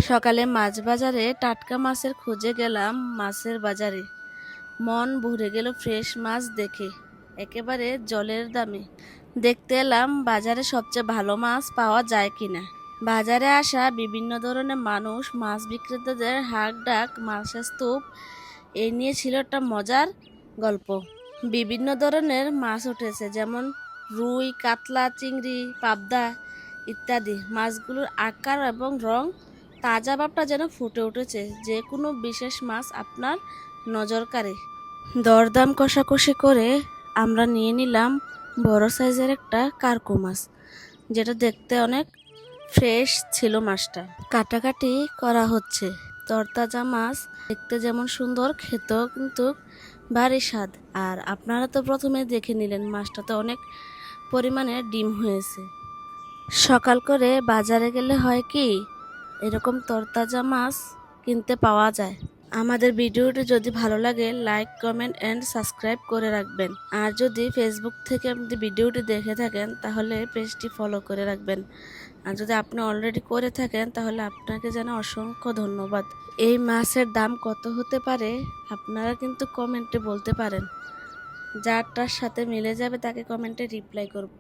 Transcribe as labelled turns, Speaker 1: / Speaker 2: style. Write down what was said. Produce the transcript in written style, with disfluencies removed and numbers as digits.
Speaker 1: সকালে মাছ বাজারে টাটকা মাছের খোঁজে গেলাম মাছের বাজারে। মন ভরে গেল ফ্রেশ মাছ দেখে, একেবারে জলের দামে। দেখতে এলাম বাজারে সবচেয়ে ভালো মাছ পাওয়া যায় কিনা। বাজারে আসা বিভিন্ন ধরনের মানুষ, মাছ বিক্রেতাদের হাঁক ডাক, মাছের স্তূপ, এই নিয়ে ছিল একটা মজার গল্প। বিভিন্ন ধরনের মাছ উঠেছে, যেমন রুই, কাতলা, চিংড়ি, পাবদা ইত্যাদি। মাছগুলোর আকার এবং রং, তাজা ভাবটা যেন ফুটে উঠেছে, যে কোনো বিশেষ মাছ আপনার নজর কাড়ে। দরদাম কষাকষি করে আমরা নিয়ে নিলাম বড় সাইজের একটা কার্কো মাছ, যেটা দেখতে অনেক ফ্রেশ ছিল। মাছটা কাটাকাটি করা হচ্ছে। তরতাজা মাছ দেখতে যেমন সুন্দর, খেতেও কিন্তু ভারী স্বাদ। আর আপনারা তো প্রথমে দেখে নিলেন, মাছটা তো অনেক পরিমাণে ডিম হয়েছে। সকাল করে বাজারে গেলে হয় কি, এরকম তরতাজা মাছ কিনতে পাওয়া যায়। আমাদের ভিডিওটি যদি ভালো লাগে, লাইক, কমেন্ট অ্যান্ড সাবস্ক্রাইব করে রাখবেন। আর যদি ফেসবুক থেকে আপনি ভিডিওটি দেখে থাকেন, তাহলে পেজটি ফলো করে রাখবেন। আর যদি আপনি অলরেডি করে থাকেন, তাহলে আপনাকে যেন অসংখ্য ধন্যবাদ। এই মাছের দাম কত হতে পারে আপনারা কিন্তু কমেন্টে বলতে পারেন। যারটার সাথে মিলে যাবে তাকে কমেন্টে রিপ্লাই করব।